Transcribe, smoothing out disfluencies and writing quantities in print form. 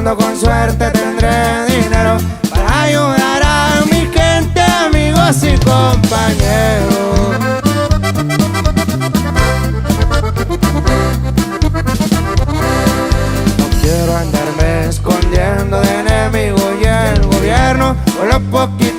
cuando con suerte tendré dinero para ayudar a mi gente, amigos y compañeros. No quiero andarme escondiendo de enemigos y el gobierno, por lo poquito